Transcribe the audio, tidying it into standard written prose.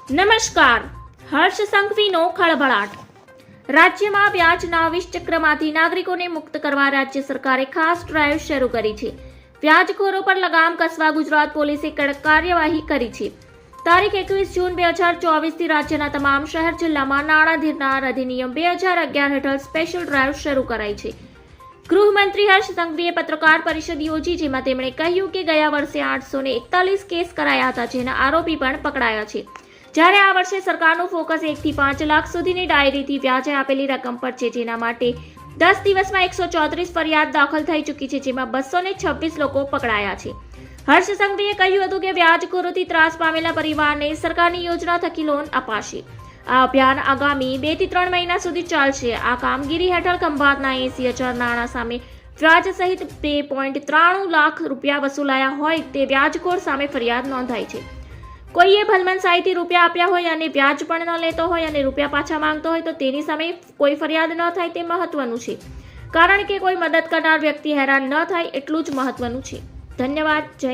નમસ્કાર. હર્ષ સંઘવીનો ખળભળાટ. રાજ્યમાં વ્યાજના વિષચક્રમાંથી નાગરિકોને મુક્ત કરવા રાજ્ય સરકારે ખાસ ડ્રાઈવ શરૂ કરી છે. વ્યાજખોરો પર લગામ કસવા ગુજરાત પોલીસે કડક કાર્યવાહી કરી છે. તારીખ 21 જૂન 2024થી રાજ્યના તમામ શહેર જિલ્લામાં નાણાં ધીરનાર અધિનિયમ 2011 હેઠળ સ્પેશિયલ ડ્રાઈવ શરૂ કરાઈ છે. ગૃહમંત્રી હર્ષ સંઘવીએ પત્રકાર પરિષદ યોજી, જેમાં તેમણે કહ્યું કે ગયા વર્ષે 841 કેસ કરાયા હતા, જેના આરોપી પણ પકડાયા છે. જ્યારે આ વર્ષે સરકારનું ફોકસ 1 થી 5 લાખ સુધીની ડાયરીથી વ્યાજે આપેલી રકમ પર છે, જેના માટે 10 દિવસમાં 134 ફરિયાદ દાખલ થઈ ચૂકી છે, જેમાં 226 લોકો પકડાયા છે. હર્ષ સંઘવીએ કહ્યું હતું કે વ્યાજખોરોથી ત્રાસ પામેલા પરિવારને સરકારની યોજના થકી લોન અપાશે. આ અભિયાન આગામી 2 થી 3 મહિના સુધી ચાલશે. આ કામગીરી હેઠળ ખંભાતના 80,000 નાણાં સામે વ્યાજ સહિત 2.93 લાખ રૂપિયા વસૂલાયા હોય તે વ્યાજખોર સામે ફરિયાદ નોંધાઈ છે. કોઈએ ભલમનસાઈથી રૂપિયા આપ્યા હોય અને વ્યાજ પણ ન લેતો હોય અને રૂપિયા પાછા માંગતો હોય તો તેની સામે કોઈ ફરિયાદ ન થાય તે મહત્વનું છે, કારણ કે કોઈ મદદ કરનાર વ્યક્તિ હેરાન ન થાય એટલું જ મહત્વનું છે. ધન્યવાદ. જય